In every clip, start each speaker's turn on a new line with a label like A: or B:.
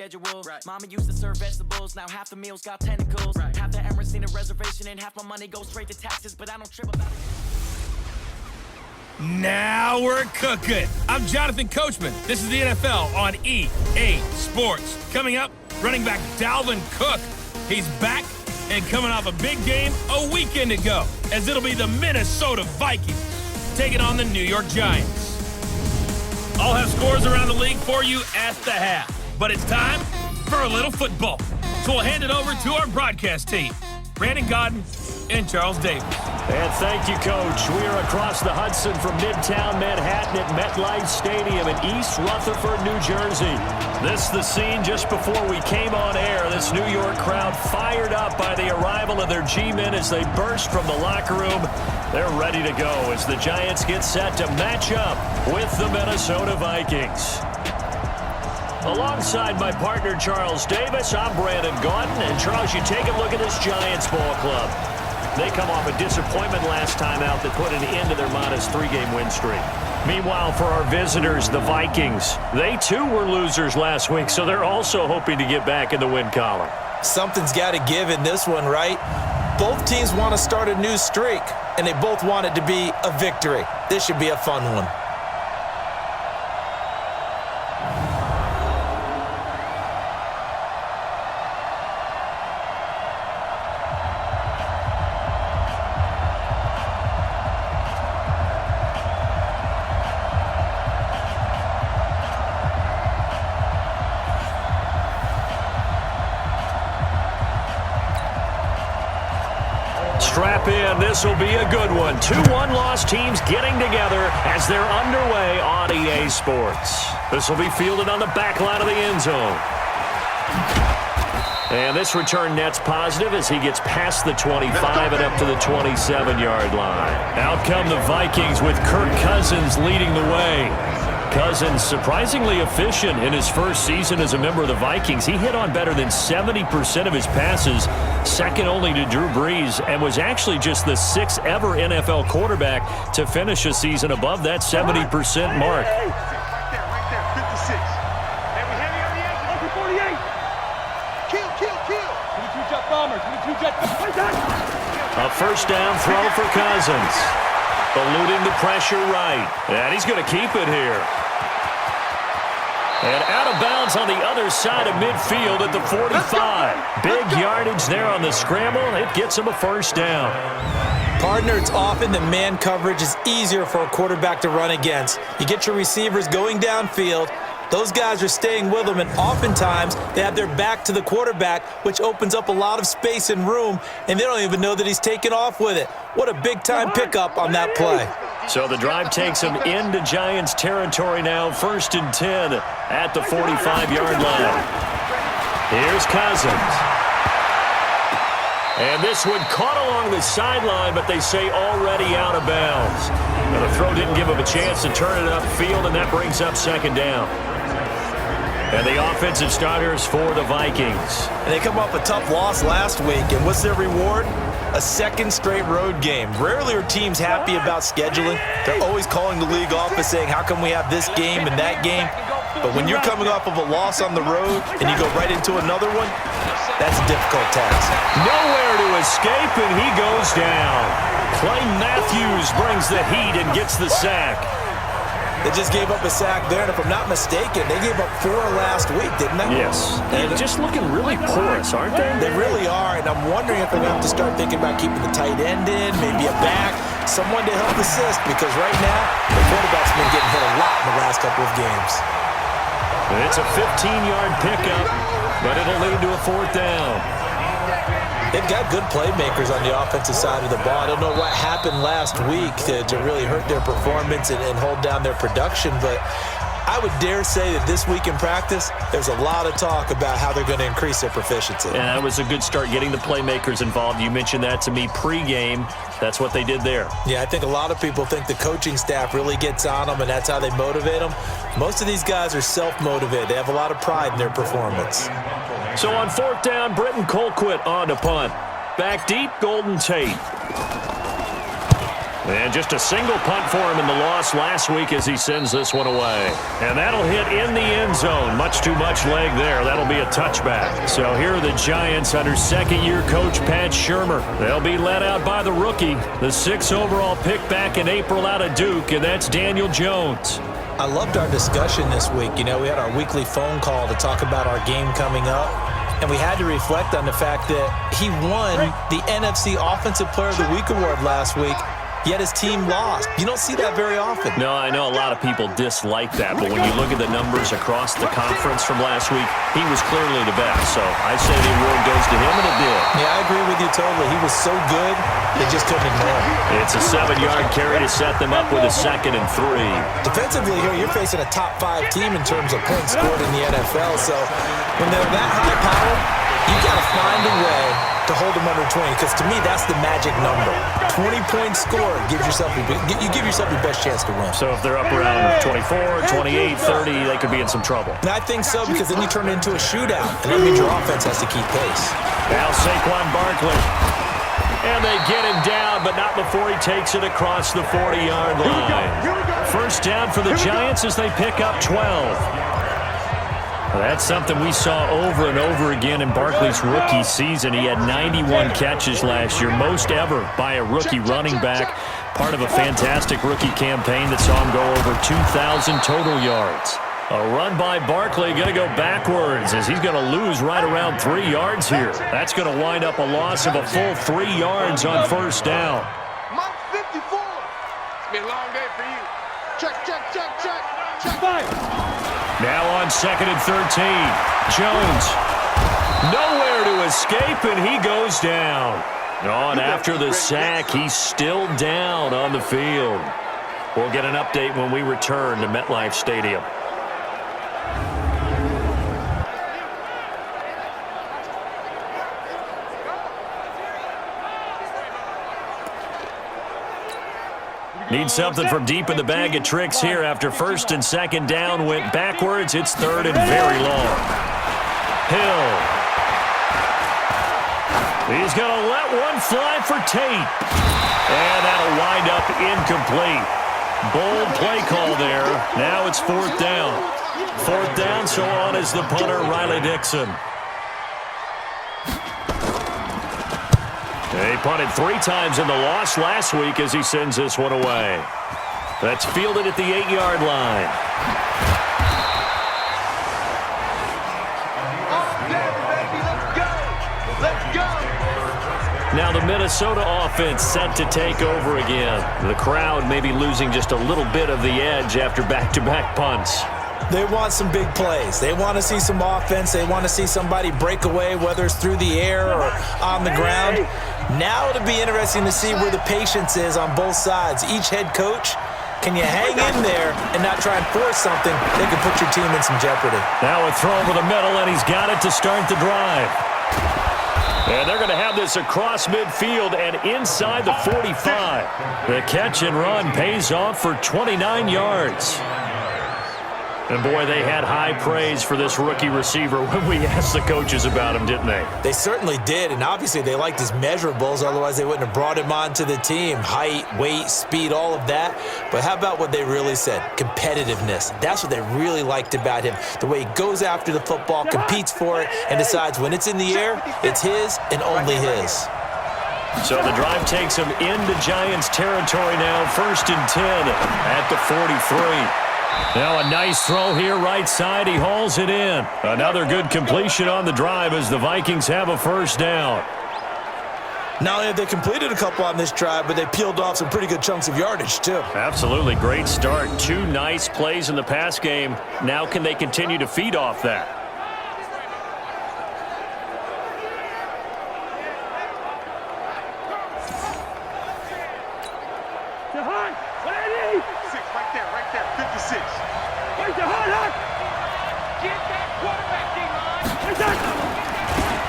A: schedule. Mama used to serve vegetables, now half the meals got tentacles. Half the Emirates seen a reservation and half my money goes straight to taxes, but I don't trip about it.
B: Now we're cooking. I'm Jonathan Coachman. This is the NFL on EA Sports. Coming up, running back Dalvin Cook. He's back and coming off a big game a weekend ago, as it'll be the Minnesota Vikings taking on the New York Giants. I'll have scores around the league for you at the half, but it's time for a little football. So we'll hand it over to our broadcast team, Brandon Godden and Charles Davis.
C: And thank you, Coach. We are across the Hudson from Midtown Manhattan at MetLife Stadium in East Rutherford, New Jersey. This is the scene just before we came on air. This New York crowd fired up by the arrival of their G-men as they burst from the locker room. They're ready to go as the Giants get set to match up with the Minnesota Vikings. Alongside my partner, Charles Davis, I'm Brandon Gaudin. And, Charles, you take a look at this Giants ball club. They come off a disappointment last time out that put an end to their modest 3-game win streak. Meanwhile, for our visitors, the Vikings, they too were losers last week, so they're also hoping to get back in the win column.
D: Something's got to give in this one, right? Both teams want to start a new streak, and they both want it to be a victory. This should be a fun one.
C: Strap in. This will be a good one. 2 one-loss teams getting together as they're underway on EA Sports. This will be fielded on the back line of the end zone. And this return net's positive as he gets past the 25 and up to the 27-yard line. Out come the Vikings with Kirk Cousins leading the way. Cousins surprisingly efficient in his first season as a member of the Vikings. He hit on better than 70% of his passes, second only to Drew Brees, and was actually just the 6th ever NFL quarterback to finish a season above that 70% mark.
E: Right there, 56. And we heavy on the edge, open 48. Kill. 22 jet bombers, 22 jet bombers.
C: A first down throw for Cousins. Eluding the pressure right. And he's going to keep it here. And out of bounds on the other side of midfield at the 45. Big yardage there on the scramble. It gets him a first down.
D: Partner, it's often that man coverage is easier for a quarterback to run against. You get your receivers going downfield. Those guys are staying with them, and oftentimes they have their back to the quarterback, which opens up a lot of space and room, and they don't even know that he's taken off with it. What a big-time pickup on that play.
C: So the drive takes him into Giants territory now, 1st and 10 at the 45-yard line. Here's Cousins. And this one caught along the sideline, but they say already out of bounds. Now the throw didn't give him a chance to turn it upfield, and that brings up 2nd down. And the offensive starters for the Vikings.
D: And they come off a tough loss last week, and what's their reward? A 2nd straight road game. Rarely are teams happy about scheduling. They're always calling the league office saying, how come we have this game and that game? But when you're coming off of a loss on the road and you go right into another one, that's a difficult task.
C: Nowhere to escape, and he goes down. Clay Matthews brings the heat and gets the sack.
D: They just gave up a sack there, and if I'm not mistaken, they gave up 4 last week, didn't they?
C: Yes. They're just looking really porous, aren't they?
D: They really are, and I'm wondering if they're going to have to start thinking about keeping the tight end in, maybe a back, someone to help assist, because right now, the quarterback's been getting hit a lot in the last couple of games.
C: It's a 15-yard pickup, but it'll lead to a 4th down.
D: They've got good playmakers on the offensive side of the ball. I don't know what happened last week to really hurt their performance and hold down their production, but I would dare say that this week in practice, there's a lot of talk about how they're going to increase their proficiency.
C: Yeah, that was a good start, getting the playmakers involved. You mentioned that to me pregame. That's what they did there.
D: Yeah, I think a lot of people think the coaching staff really gets on them, and that's how they motivate them. Most of these guys are self-motivated. They have a lot of pride in their performance.
C: So on 4th down, Britton Colquitt on to punt. Back deep, Golden Tate. And just a single punt for him in the loss last week as he sends this one away. And that'll hit in the end zone. Much too much leg there. That'll be a touchback. So here are the Giants under second-year coach Pat Shurmur. They'll be led out by the rookie, the 6th overall pick back in April out of Duke, and that's Daniel Jones.
D: I loved our discussion this week. You know, we had our weekly phone call to talk about our game coming up, and we had to reflect on the fact that he won the NFC Offensive Player of the Week award last week, yet his team lost. You don't see that very often.
C: No, I know a lot of people dislike that, but when you look at the numbers across the conference from last week, he was clearly the best. So I say the award goes to him, and it did.
D: Yeah, I agree with you totally. He was so good, they just couldn't ignore him.
C: It's a 7-yard carry to set them up with a 2nd and 3.
D: Defensively here, you're facing a top-5 team in terms of points scored in the NFL. So when they're that high power, you got to find a way to hold them under 20, because to me, that's the magic number. 20 points scored, you give yourself your best chance to win.
C: So if they're up around 24, 28, 30, they could be in some trouble.
D: And I think so, because then you turn it into a shootout, and that means your offense has to keep pace.
C: Now Saquon Barkley. And they get him down, but not before he takes it across the 40-yard line. First down for the Giants as they pick up 12. That's something we saw over and over again in Barkley's rookie season. He had 91 catches last year, most ever by a rookie running back, part of a fantastic rookie campaign that saw him go over 2,000 total yards. A run by Barkley, going to go backwards as he's going to lose right around 3 yards here. That's going to wind up a loss of a full 3 yards on first down.
E: Mark 54. It's been a long day for you. Check, check, check, check. Check 5.
C: Now on 2nd and 13, Jones nowhere to escape, and he goes down. On after the sack, he's still down on the field. We'll get an update when we return to MetLife Stadium. Need something from deep in the bag of tricks here after 1st and 2nd down went backwards. It's 3rd and very long. Hill. He's going to let one fly for Tate. And that'll wind up incomplete. Bold play call there. Now it's 4th down. 4th down, so on is the punter, Riley Dixon. He punted 3 times in the loss last week as he sends this one away. That's fielded at the 8-yard line.
E: Let's go.
C: Now the Minnesota offense set to take over again. The crowd may be losing just a little bit of the edge after back-to-back punts.
D: They want some big plays. They want to see some offense. They want to see somebody break away, whether it's through the air or on the ground. Now it'll be interesting to see where the patience is on both sides. Each head coach, can you hang in there and not try and force something that can put your team in some jeopardy?
C: Now a throw over the middle, and he's got it to start the drive. And they're going to have this across midfield and inside the 45. The catch and run pays off for 29 yards. And, boy, they had high praise for this rookie receiver when we asked the coaches about him, didn't they?
D: They certainly did, and obviously they liked his measurables. Otherwise, they wouldn't have brought him onto the team. Height, weight, speed, all of that. But how about what they really said? Competitiveness. That's what they really liked about him. The way he goes after the football, competes for it, and decides when it's in the air, it's his and only his.
C: So the drive takes him into Giants territory now. 1st and 10 at the 43. Now a nice throw here right side. He hauls it in. Another good completion on the drive as the Vikings have a first down.
D: Not only have they completed a couple on this drive, but they peeled off some pretty good chunks of yardage, too.
C: Absolutely. Great start. 2 nice plays in the pass game. Now can they continue to feed off that?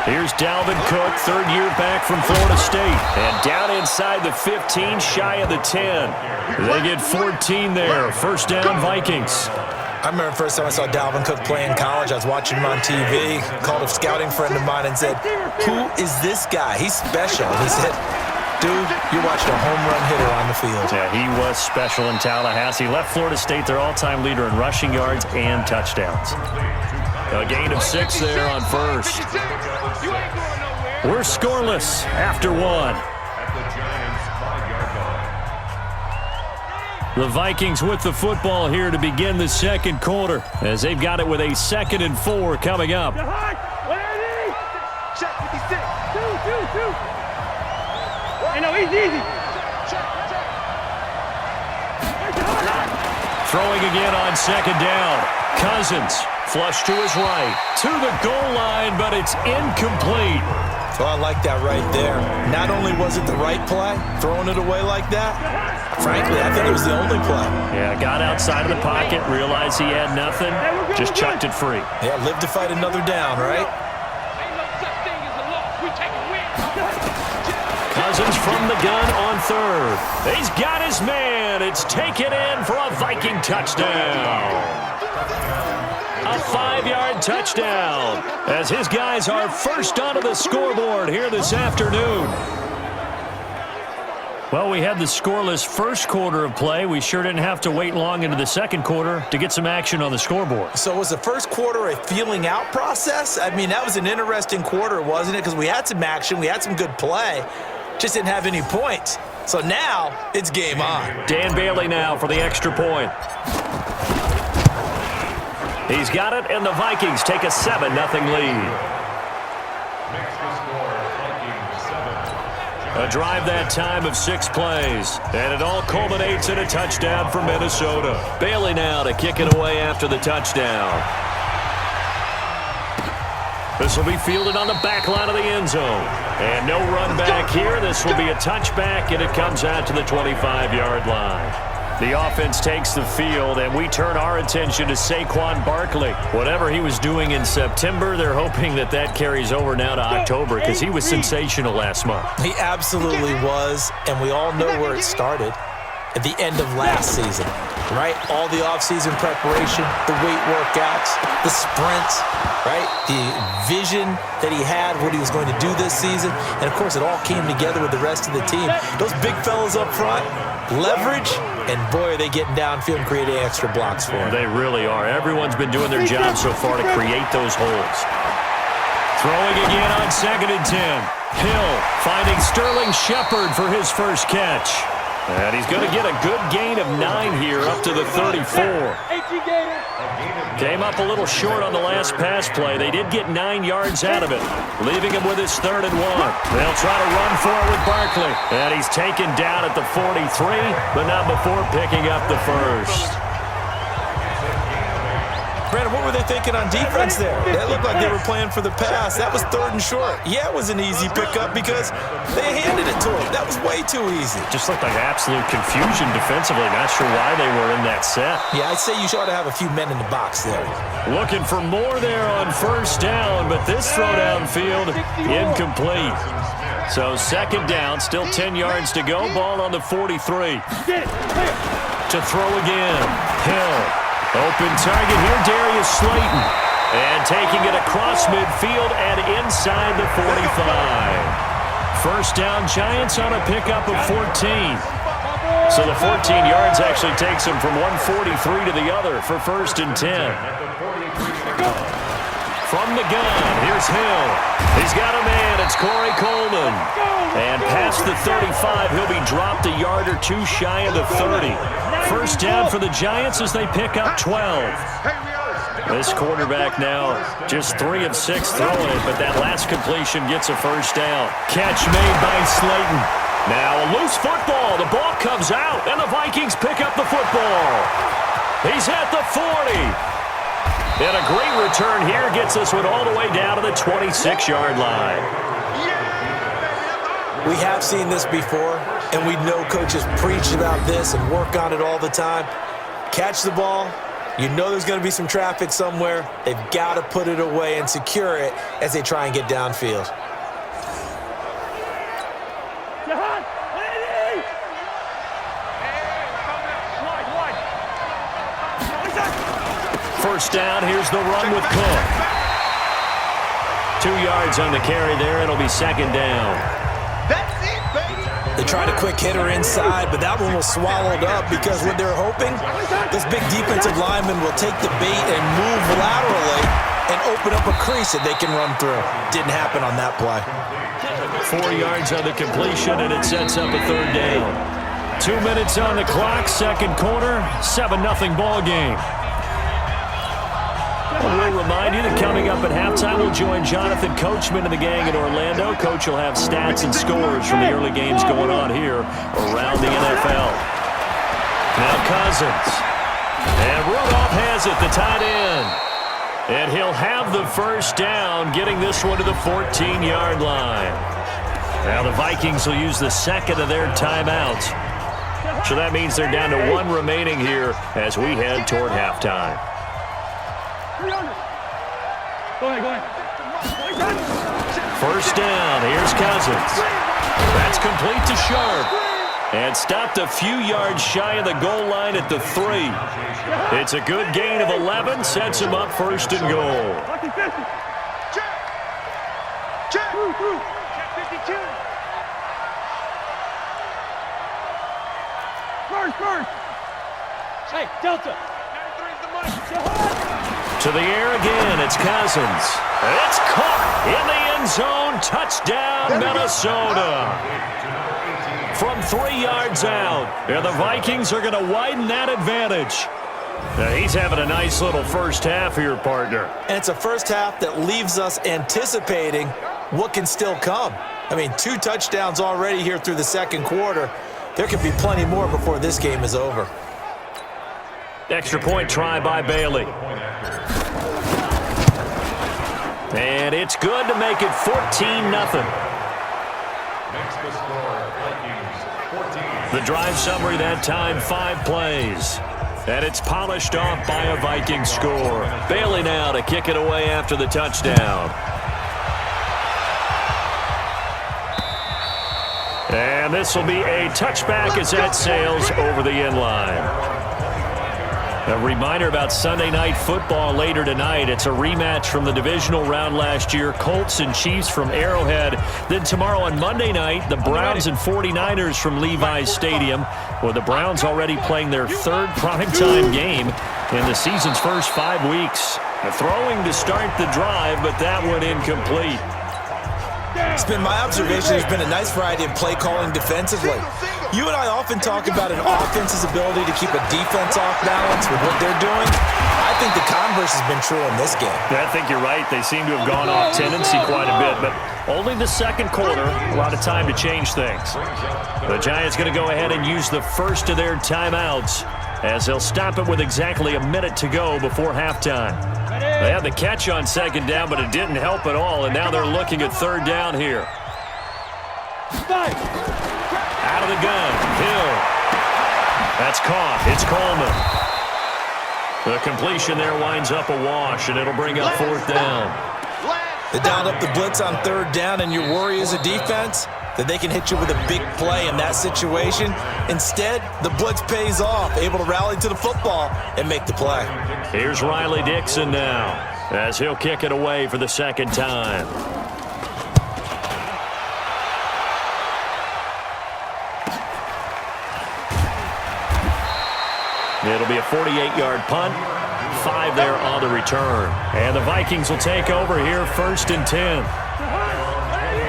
C: Here's Dalvin Cook, 3rd year back from Florida State. And down inside the 15, shy of the 10. They get 14 there. First down, Vikings.
D: I remember the first time I saw Dalvin Cook play in college. I was watching him on TV, called a scouting friend of mine and said, "Who is this guy? He's special." And he said, Dude, you're watching a home run hitter on the field.
C: Yeah, he was special in Tallahassee. Left Florida State their all-time leader in rushing yards and touchdowns. A gain of 6 there on first. We're scoreless after 1. The Vikings with the football here to begin the second quarter as they've got it with a 2nd and 4 coming up.
E: Check 56. 2. I know, easy.
C: Throwing again on 2nd down. Cousins flush to his right. To the goal line, but it's incomplete.
D: So I like that right there. Not only was it the right play, throwing it away like that, frankly, I think it was the only play.
C: Yeah, got outside of the pocket, realized he had nothing, just chucked it free.
D: Yeah, live to fight another down, right?
C: Cousins from the gun on 3rd. He's got his man. It's taken in for a Viking touchdown. A 5-yard touchdown as his guys are first onto the scoreboard here this afternoon. Well, we had the scoreless first quarter of play. We sure didn't have to wait long into the second quarter to get some action on the scoreboard.
D: So was the first quarter a feeling out process? I mean, that was an interesting quarter, wasn't it? Because we had some action, we had some good play, just didn't have any points. So now it's game on.
C: Dan Bailey now for the extra point. He's got it, and the Vikings take a 7-0 lead. A drive that time of 6 plays, and it all culminates in a touchdown for Minnesota. Bailey now to kick it away after the touchdown. This will be fielded on the back line of the end zone. And no run back here. This will be a touchback, and it comes out to the 25-yard line. The offense takes the field, and we turn our attention to Saquon Barkley. Whatever he was doing in September, they're hoping that that carries over now to October because he was sensational last month.
D: He absolutely was, and we all know where it started. At the end of last season, right? All the offseason preparation, the weight workouts, the sprints, right? The vision that he had, what he was going to do this season. And, of course, it all came together with the rest of the team. Those big fellas up front, leverage, and, boy, are they getting downfield and creating extra blocks for him.
C: They really are. Everyone's been doing their job so far to create those holes. Throwing again on 2nd and 10. Hill finding Sterling Shepard for his first catch. And he's going to get a good gain of 9 here up to the 34. Came up a little short on the last pass play. They did get 9 yards out of it, leaving him with his 3rd and 1. They'll try to run for it with Barkley. And he's taken down at the 43, but not before picking up the first.
D: Brandon, what were they thinking on defense there? That looked like they were playing for the pass. That was 3rd and short. Yeah, it was an easy pickup because they handed it to him. That was way too easy.
C: Just looked like absolute confusion defensively. Not sure why they were in that set.
D: Yeah, I'd say you ought to have a few men in the box there.
C: Looking for more there on 1st down, but this throw downfield incomplete. So 2nd down, still 10 yards to go. Ball on the 43. To throw again. Hill. Open target here, Darius Slayton. And taking it across midfield and inside the 45. First down, Giants on a pickup of 14. So the 14 yards actually takes them from 143 to the other for 1st and 10. From the gun, here's Hill. He's got a man, it's Corey Coleman. And past the 35, he'll be dropped a yard or 2 shy of the 30. First down for the Giants as they pick up 12. This quarterback now just 3 of 6 throwing it, but that last completion gets a first down. Catch made by Slayton. Now a loose football. The ball comes out, and the Vikings pick up the football. He's at the 40. And a great return here gets this one all the way down to the 26-yard line.
D: We have seen this before, and we know coaches preach about this and work on it all the time. Catch the ball. You know there's going to be some traffic somewhere. They've got to put it away and secure it as they try and get downfield.
C: First down, here's the run with Cook. 2 yards on the carry there. It'll be 2nd down.
D: The They tried a quick hitter inside, but that one was swallowed up because what they're hoping, those big defensive linemen will take the bait and move laterally and open up a crease that they can run through. Didn't happen on that play.
C: 4 yards on the completion, and it sets up a third down. 2 minutes on the clock, second quarter, 7-0 ball game. We'll remind you that coming up at halftime, we'll join Jonathan Coachman and the gang in Orlando. Coach will have stats and scores from the early games going on here around the NFL. Now Cousins. And Rudolph has it, the tight end. And he'll have the first down, getting this one to the 14-yard line. Now the Vikings will use the second of their timeouts. So that means they're down to 1 remaining here as we head toward halftime.
E: Go ahead.
C: First down, here's Cousins. That's complete to Sharpe. And stopped a few yards shy of the goal line at the 3. It's a good gain of 11, sets him up first and goal.
E: Check 52. First. Hey, Delta. 93 is the money.
C: To the air again, it's Cousins. It's caught in the end zone. Touchdown, Minnesota. From 3 yards out, and the Vikings are going to widen that advantage. Now, he's having a nice little first half here, partner.
D: And it's a first half that leaves us anticipating what can still come. I mean, 2 touchdowns already here through the second quarter. There could be plenty more before this game is over.
C: Extra point try by Bailey. And it's good to make it 14-0. The drive summary that time, 5 plays. And it's polished off by a Viking score. Bailey now to kick it away after the touchdown. And this will be a touchback as that sails over the end line. A reminder about Sunday Night Football later tonight. It's a rematch from the divisional round last year. Colts and Chiefs from Arrowhead. Then tomorrow on Monday night, the Browns and 49ers from Levi's Stadium. With the Browns already playing their 3rd primetime game in the season's first 5 weeks. Throwing to start the drive, but that one incomplete.
D: It's been my observation there's been a nice variety of play calling defensively. You and I often talk about an offense's ability to keep a defense off balance with what they're doing. I think the converse has been true in this game.
C: I think you're right. They seem to have gone off tendency quite a bit, but only the second quarter, a lot of time to change things. The Giants going to go ahead and use the first of their timeouts as they'll stop it with exactly a minute to go before halftime. They had the catch on second down, but it didn't help at all, and now they're looking at third down here. Out of the gun, Hill. That's caught. It's Coleman. The completion there winds up a wash, and it'll bring up fourth down.
D: They dialed up the blitz on third down, and your worry as a defense that they can hit you with a big play in that situation. Instead, the blitz pays off, able to rally to the football and make the play.
C: Here's Riley Dixon now as he'll kick it away for the second time. It'll be a 48-yard punt, 5 there on the return. And the Vikings will take over here, 1st and 10.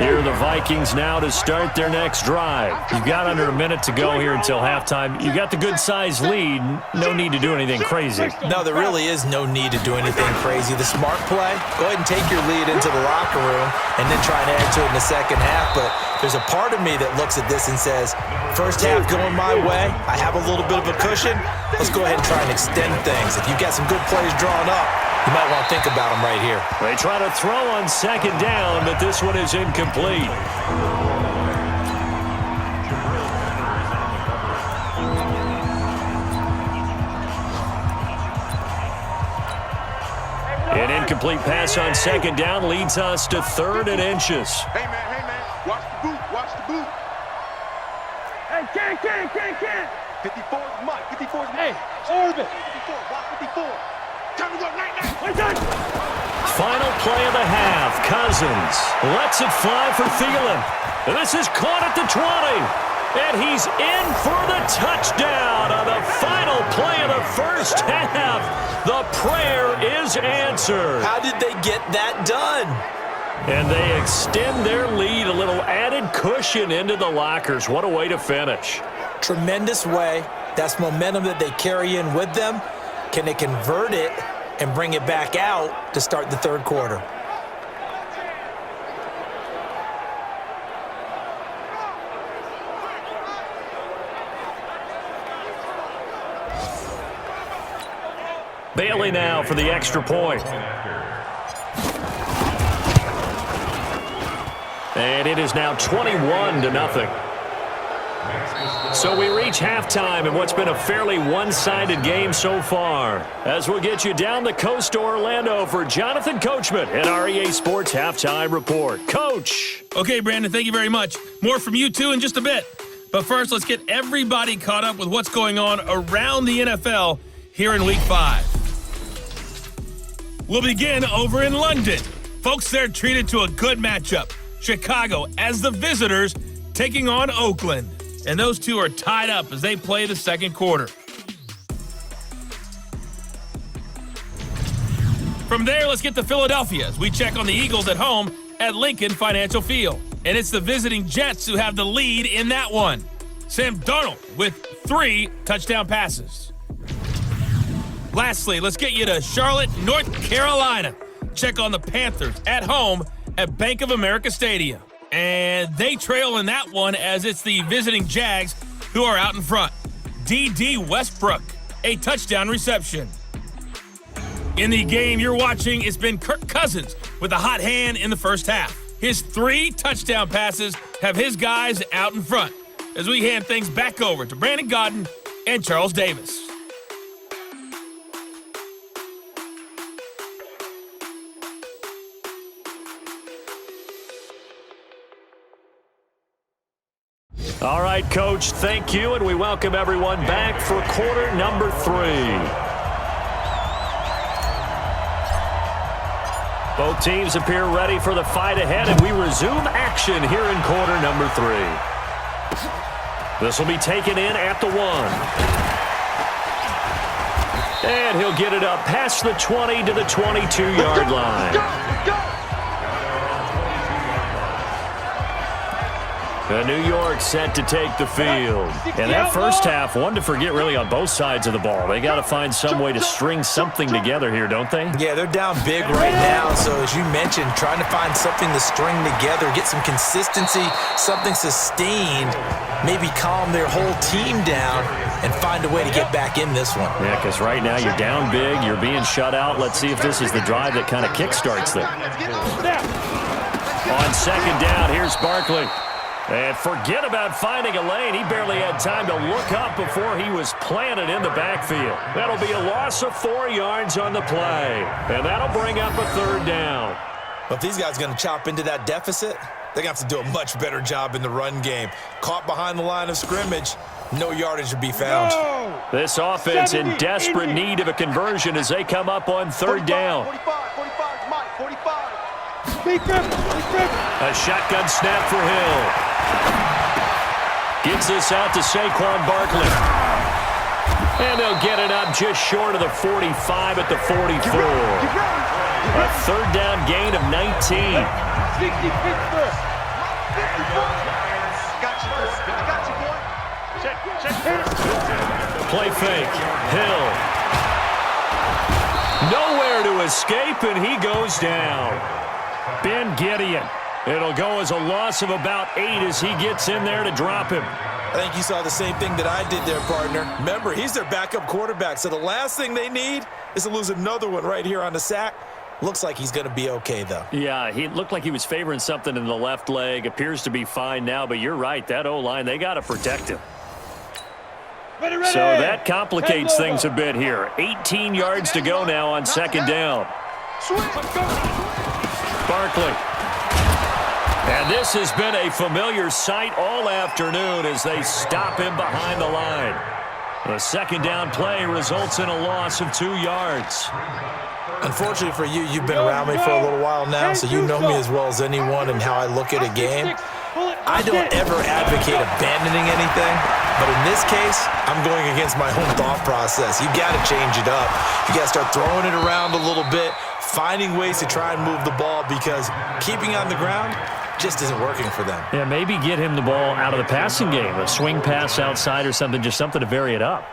C: Here are the Vikings now to start their next drive. You've got under a minute to go here until halftime. You got the good-sized lead. No need to do anything crazy.
D: No, there really is no need to do anything crazy. The smart play, go ahead and take your lead into the locker room and then try and add to it in the second half. But there's a part of me that looks at this and says, first half going my way, I have a little bit of a cushion. Let's go ahead and try and extend things. If you've got some good plays drawn up, you might want to think about them right here.
C: They try to throw on second down, but this one is incomplete. An incomplete pass on second down leads us to 3rd and inches.
E: Hey, man. Watch the boot. Hey, can't. 54 is Mike. 54 is Mike. Hey, Orbit. 54, watch 54. Time to go right now.
C: Final play of the half. Cousins lets it fly for Thielen. And this is caught at the 20. And he's in for the touchdown on the final play of the first half. The prayer is answered.
D: How did they get that done?
C: And they extend their lead, a little added cushion into the lockers. What a way to finish.
D: Tremendous way. That's momentum that they carry in with them. Can they convert it and bring it back out to start the third quarter?
C: Bailey now for the extra point. And it is now 21-0. So we reach halftime in what's been a fairly one-sided game so far. As we'll get you down the coast to Orlando for Jonathan Coachman at our EA Sports Halftime Report. Coach!
B: Okay, Brandon, thank you very much. More from you, too, in just a bit. But first, let's get everybody caught up with what's going on around the NFL here in Week 5. We'll begin over in London. Folks, they're treated to a good matchup. Chicago as the visitors taking on Oakland. And those two are tied up as they play the second quarter. From there, let's get to Philadelphia as we check on the Eagles at home at Lincoln Financial Field. And it's the visiting Jets who have the lead in that one. Sam Darnold with 3 touchdown passes. Lastly, let's get you to Charlotte, North Carolina. Check on the Panthers at home at Bank of America Stadium. And they trail in that one as it's the visiting Jags who are out in front. D.D. Westbrook, a touchdown reception. In the game you're watching, it's been Kirk Cousins with a hot hand in the first half. His 3 touchdown passes have his guys out in front as we hand things back over to Brandon Godden and Charles Davis.
C: All right, Coach, thank you, and we welcome everyone back for quarter number 3. Both teams appear ready for the fight ahead, and we resume action here in quarter number 3. This will be taken in at the 1. And he'll get it up past the 20 to the 22-yard line. New York set to take the field. And that first half, one to forget really on both sides of the ball. They got to find some way to string something together here, don't they?
D: Yeah, they're down big right now. So as you mentioned, trying to find something to string together, get some consistency, something sustained, maybe calm their whole team down and find a way to get back in this one.
C: Yeah, because right now you're down big, you're being shut out. Let's see if this is the drive that kind of kickstarts them. On second down, here's Barkley. And forget about finding a lane. He barely had time to look up before he was planted in the backfield. That'll be a loss of 4 yards on the play. And that'll bring up a third down.
D: But if these guys are going to chop into that deficit, they're going to have to do a much better job in the run game. Caught behind the line of scrimmage, no yardage to be found.
C: This offense in desperate need of a conversion as they come up on third down.
E: 45, Mike, 45.
C: A shotgun snap for Hill. Gets this out to Saquon Barkley. And they'll get it up just short of the 45 at the 44. A third down gain of 19. Play fake. Hill. Nowhere to escape, and he goes down. Ben Gideon. It'll go as a loss of about 8 as he gets in there to drop him.
D: I think you saw the same thing that I did there, partner. Remember, he's their backup quarterback, so the last thing they need is to lose another one right here on the sack. Looks like he's going to be okay, though.
C: Yeah, he looked like he was favoring something in the left leg. Appears to be fine now, but you're right. That O-line, they got to protect him.
E: Ready.
C: So that complicates things a bit here. 18 yards to go now on second down. Barkley. And this has been a familiar sight all afternoon as they stop him behind the line. The second down play results in a loss of 2 yards.
D: Unfortunately for you, you've been around me for a little while now, so you know me as well as anyone and how I look at a game. I don't ever advocate abandoning anything, but in this case, I'm going against my own thought process. You got to change it up. You got to start throwing it around a little bit, finding ways to try and move the ball, because keeping on the ground just isn't working for them.
C: Yeah, maybe get him the ball out of the passing game, a swing pass outside or something, just something to vary it up.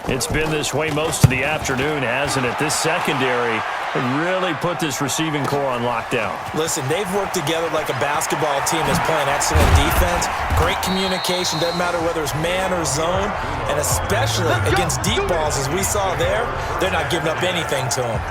C: It's been this way most of the afternoon, hasn't it? This secondary really put this receiving core on lockdown.
D: Listen, they've worked together like a basketball team that's playing excellent defense. Great communication, doesn't matter whether it's man or zone, and especially against deep balls, as we saw there, they're not giving up anything to them.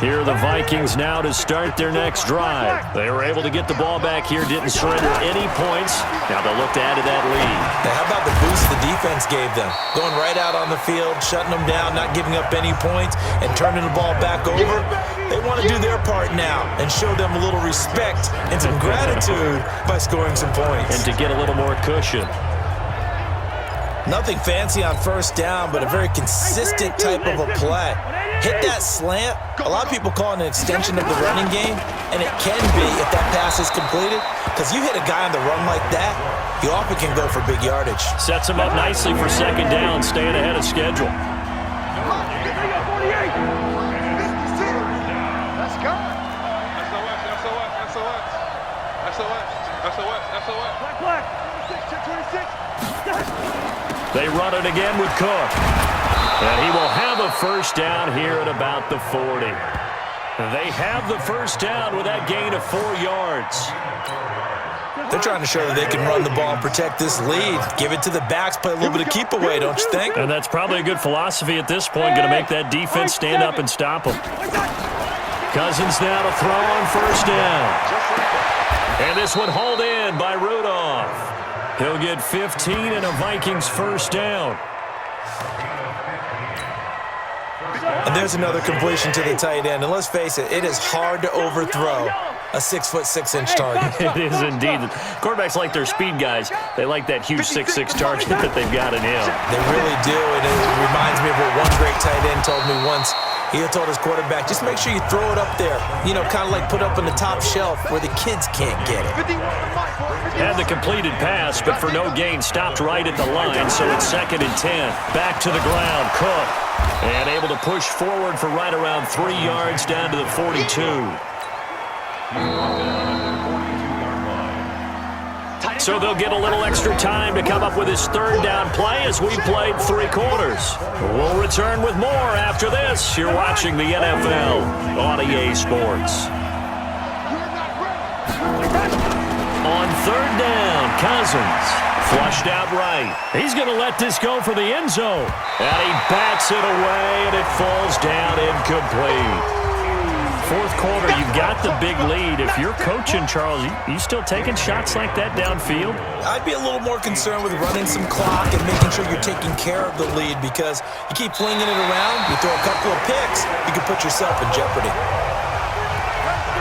C: Here are the Vikings now to start their next drive. They were able to get the ball back here, didn't surrender any points. Now they'll look to add to that lead.
D: Now, how about the boost the defense gave them? Going right out on the field, shutting them down, not giving up any points, and turning the ball back over. They want to do their part now and show them a little respect and some gratitude by scoring some points.
C: And to get a little more cushion.
D: Nothing fancy on first down, but a very consistent type of a play. Hit that slant. A lot of people call it an extension of the running game, and it can be if that pass is completed, because you hit a guy on the run like that, you often can go for big yardage.
C: Sets him up nicely for second down, staying ahead of schedule.
E: Let's go. Black. 26.
C: They run it again with Cook. And he will have a first down here at about the 40. They have the first down with that gain of 4 yards.
D: They're trying to show that they can run the ball and protect this lead. Give it to the backs, play a little bit of keep away, don't you think?
C: And that's probably a good philosophy at this point, going to make that defense stand up and stop them. Cousins now to throw on first down. And this one hauled in by Rudolph. He'll get 15 and a Vikings first down.
D: And there's another completion to the tight end. And let's face it, it is hard to overthrow a 6'6" target.
C: It is indeed. Quarterbacks like their speed guys. They like that huge 6'6" target that they've got in him.
D: They really do, and it reminds me of what one great tight end told me once. He had told his quarterback, just make sure you throw it up there, you know, kind of like put up on the top shelf where the kids can't get it.
C: Had the completed pass, but for no gain, stopped right at the line, so it's 2nd and 10. Back to the ground, Cook. And able to push forward for right around 3 yards down to the 42. So they'll get a little extra time to come up with his third down play as we played 3 quarters. We'll return with more after this. You're watching the NFL on EA Sports. On third down, Cousins. Flushed out right. He's going to let this go for the end zone. And he bats it away, and it falls down incomplete. Fourth quarter, you've got the big lead. If you're coaching, Charles, you still taking shots like that downfield?
D: I'd be a little more concerned with running some clock and making sure you're taking care of the lead, because you keep flinging it around, you throw a couple of picks, you can put yourself in jeopardy.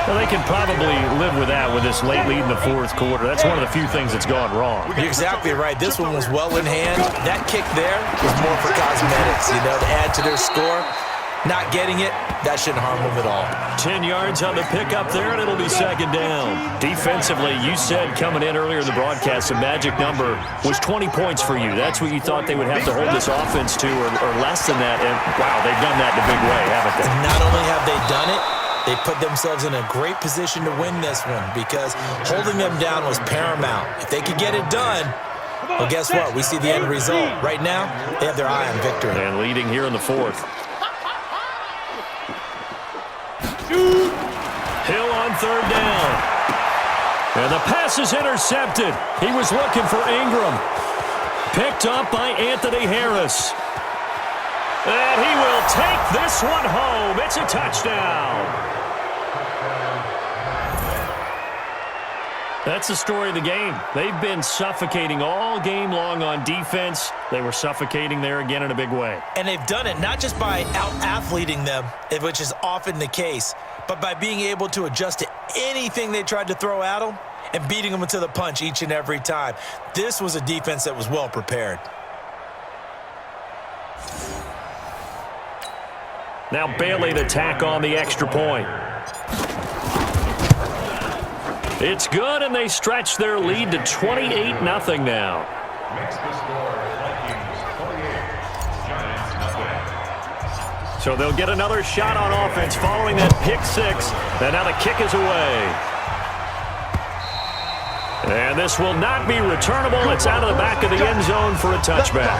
C: Well, they can probably live with that with this late lead in the fourth quarter. That's one of the few things that's gone wrong.
D: You're exactly right. This one was well in hand. That kick there was more for cosmetics, you know, to add to their score. Not getting it, that shouldn't harm them at all.
C: 10 yards on the pickup there, and it'll be second down. Defensively, you said coming in earlier in the broadcast, the magic number was 20 points for you. That's what you thought they would have to hold this offense to, or less than that. And, wow, they've done that in a big way, haven't they?
D: And not only have they done it, they put themselves in a great position to win this one, because holding them down was paramount. If they could get it done, well, guess what? We see the end result. Right now, they have their eye on victory.
C: And leading here in the fourth. Hill on third down. And the pass is intercepted. He was looking for Ingram. Picked up by Anthony Harris. And he will take this one home. It's a touchdown. That's the story of the game. They've been suffocating all game long on defense. They were suffocating there again in a big way.
D: And they've done it not just by out-athleting them, which is often the case, but by being able to adjust to anything they tried to throw at them and beating them to the punch each and every time. This was a defense that was well prepared. Now Bailey to tack on the extra point.
C: It's good, and they stretch their lead to 28-0 now.
F: Makes the score Vikings 28, Giants nothing.
C: So they'll get another shot on offense following that pick six. And now the kick is away. And this will not be returnable. It's out of the back of the end zone for a touchback.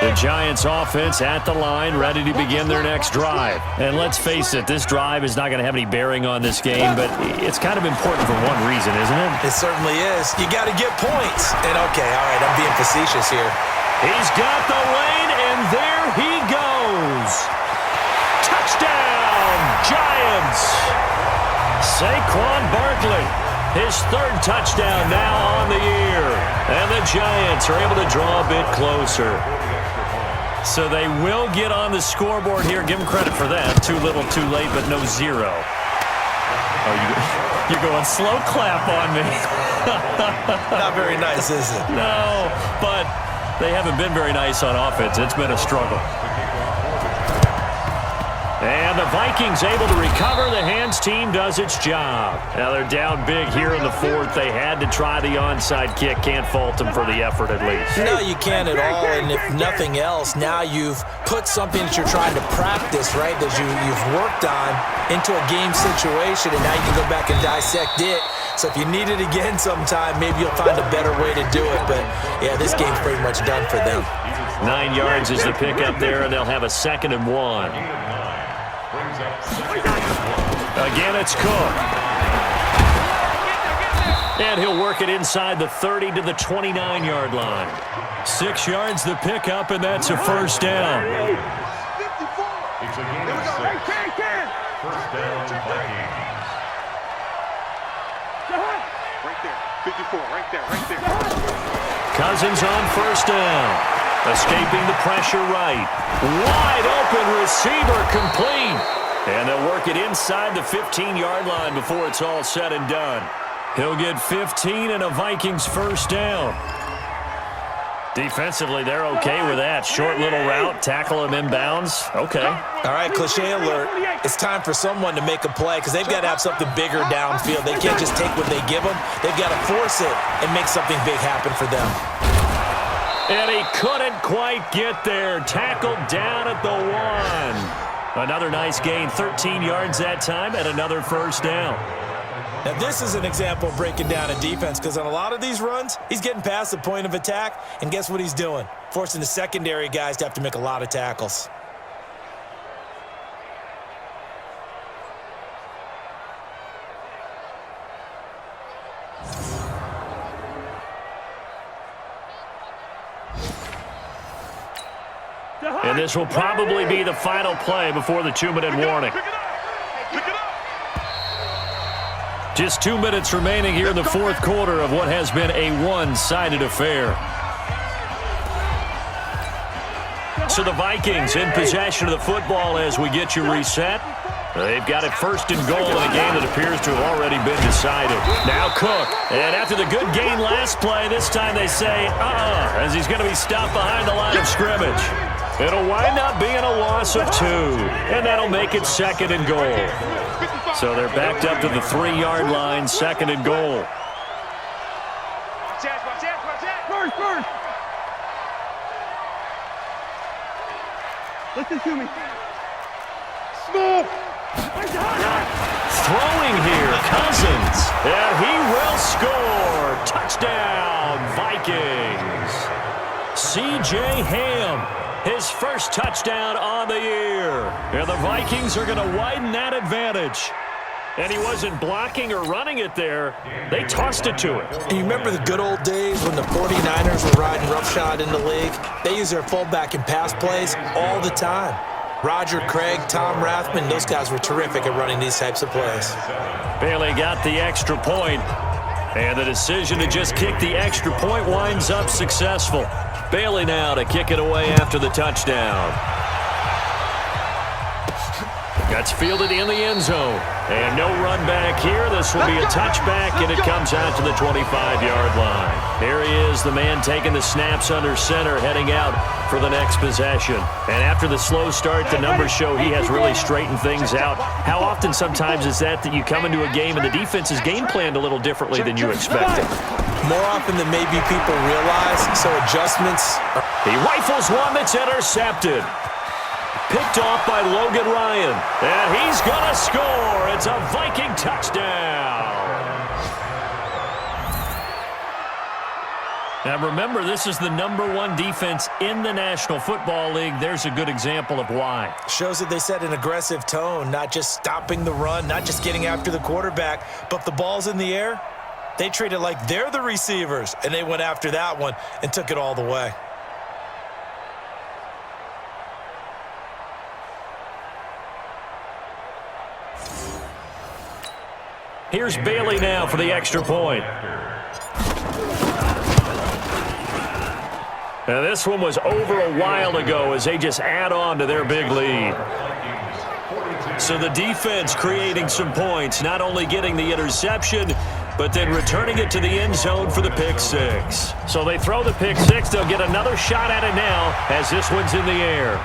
C: The Giants offense at the line, ready to begin their next drive. And let's face it, this drive is not going to have any bearing on this game, but it's kind of important for one reason, isn't it?
D: It certainly is. You got to get points. And okay, all right, I'm being facetious here.
C: He's got the lane, and there he goes. Touchdown, Giants. Saquon Barkley, his third touchdown now on the year. And the Giants are able to draw a bit closer. So they will get on the scoreboard here. Give them credit for that. Too little, too late, but no zero. Oh, you're going slow clap on me.
D: Not very nice, is it?
C: No, but they haven't been very nice on offense. It's been a struggle. And the Vikings able to recover. The hands team does its job. Now they're down big here in the fourth. They had to try the onside kick. Can't fault them for the effort at least.
D: No, you can't at all. And if nothing else, now you've put something that you're trying to practice, right, that you've worked on into a game situation, and now you can go back and dissect it. So if you need it again sometime, maybe you'll find a better way to do it. But, yeah, this game's pretty much done for them.
C: 9 yards is the pickup there, and they'll have a 2nd and 1. Again, it's Cook. And he'll work it inside the 30 to the 29-yard line. 6 yards the pickup, and that's a first down.
F: It's a gain of 6. First down, Vikings.
E: Right there. 54, right there.
C: Cousins on first down. Escaping the pressure right. Wide open receiver complete. And they'll work it inside the 15-yard line before it's all said and done. He'll get 15 and a Vikings first down. Defensively, they're okay with that. Short little route, tackle him inbounds. Okay.
D: All right, cliche alert. It's time for someone to make a play because they've got to have something bigger downfield. They can't just take what they give them. They've got to force it and make something big happen for them.
C: And he couldn't quite get there. Tackled down at the 1. Another nice gain, 13 yards that time, and another first down.
D: Now, this is an example of breaking down a defense because on a lot of these runs, he's getting past the point of attack, and guess what he's doing? Forcing the secondary guys to have to make a lot of tackles.
C: And this will probably be the final play before the 2-minute warning. Just 2 minutes remaining here in the fourth quarter of what has been a one-sided affair. So the Vikings in possession of the football as we get you reset. They've got it first and goal in a game that appears to have already been decided. Now Cook, and after the good gain last play, this time they say, as he's going to be stopped behind the line of scrimmage. It'll wind up being a loss of 2, and that'll make it 2nd and goal. So they're backed up to the 3-yard line, 2nd and goal.
E: First. Listen to me. Smoke.
C: Throwing here, Cousins, and he will score. Touchdown, Vikings. C.J. Ham, his first touchdown on the year. And the Vikings are going to widen that advantage. And he wasn't blocking or running it there. They tossed it to him.
D: And you remember the good old days when the 49ers were riding roughshod in the league? They use their fullback in pass plays all the time. Roger Craig, Tom Rathman, those guys were terrific at running these types of plays.
C: Bailey got the extra point, and the decision to just kick the extra point winds up successful. Bailey now to kick it away after the touchdown. That's fielded in the end zone. And no run back here. This will be a touchback, and it comes out to the 25-yard line. Here he is, the man taking the snaps under center, heading out for the next possession. And after the slow start, the numbers show he has really straightened things out. How often sometimes is that you come into a game and the defense is game planned a little differently than you expected?
D: More often than maybe people realize, so adjustments.
C: He rifles one that's intercepted. Picked off by Logan Ryan. And he's going to score. It's a Viking touchdown. Now remember, this is the #1 defense in the National Football League. There's a good example of why.
D: Shows that they set an aggressive tone, not just stopping the run, not just getting after the quarterback, but if the ball's in the air, they treat it like they're the receivers, and they went after that one and took it all the way.
C: Here's Bailey now for the extra point. Now this one was over a while ago as they just add on to their big lead. So the defense creating some points, not only getting the interception, but then returning it to the end zone for the pick six. So they throw the pick six. They'll get another shot at it now as this one's in the air.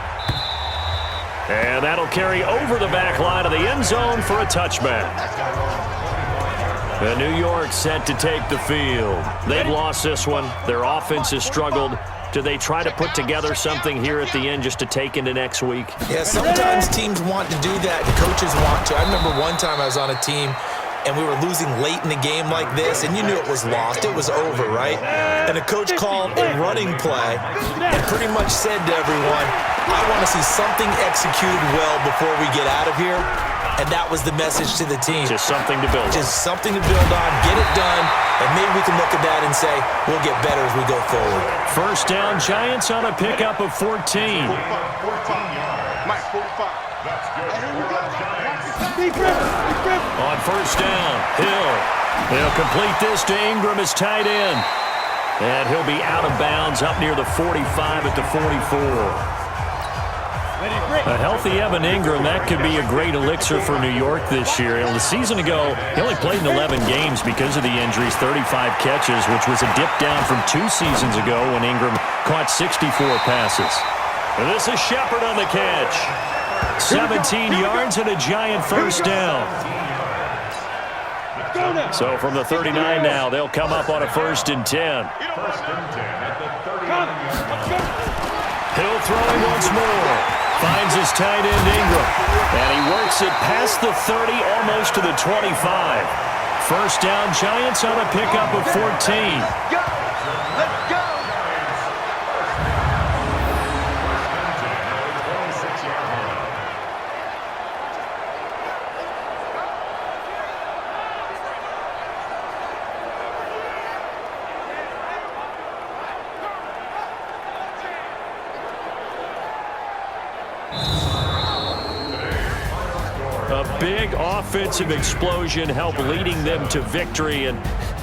C: And that'll carry over the back line of the end zone for a touchback. And New York set to take the field. They've lost this one. Their offense has struggled. Do they try to put together something here at the end just to take into next week?
D: Yeah, sometimes teams want to do that, and coaches want to. I remember one time I was on a team, and we were losing late in a game like this, and you knew it was lost. It was over, right? And the coach called a running play and pretty much said to everyone, I want to see something executed well before we get out of here. And that was the message to the team.
C: Just something to build on.
D: Just something to build on, get it done, and maybe we can look at that and say, we'll get better as we go forward.
C: First down, Giants on a pickup of 14.
E: 45. Mike, 45.
F: That's good.
C: On first down, Hill. They'll complete this to Ingram as tight end. And he'll be out of bounds up near the 45 at the 44. A healthy Evan Ingram, that could be a great elixir for New York this year. The season ago, he only played in 11 games because of the injuries, 35 catches, which was a dip down from 2 seasons ago when Ingram caught 64 passes. And this is Shepard on the catch. 17 yards and a Giant first down. So from the 39 now, they'll come up on a 1st and 10.
F: First and 10 at the 39.
C: Hill throwing once more. Finds his tight end, Ingram. And he works it past the 30, almost to the 25. First down, Giants on a pickup of 14.
E: Let's go! Let's go!
C: A big offensive explosion helped leading them to victory. And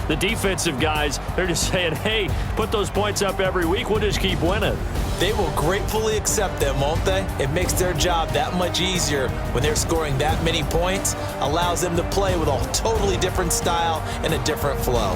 C: the defensive guys, they're just saying, hey, put those points up every week. We'll just keep winning.
D: They will gratefully accept them, won't they? It makes their job that much easier when they're scoring that many points. Allows them to play with a totally different style and a different flow.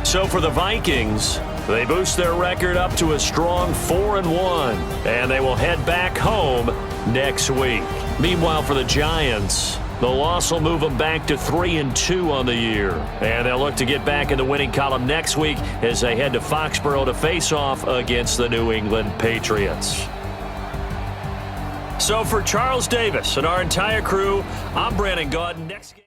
C: So for the Vikings, they boost their record up to a strong 4-1, and they will head back home next week. Meanwhile, for the Giants, the loss will move them back to 3-2 on the year, and they'll look to get back in the winning column next week as they head to Foxborough to face off against the New England Patriots. So for Charles Davis and our entire crew, I'm Brandon Gaudin. Next game.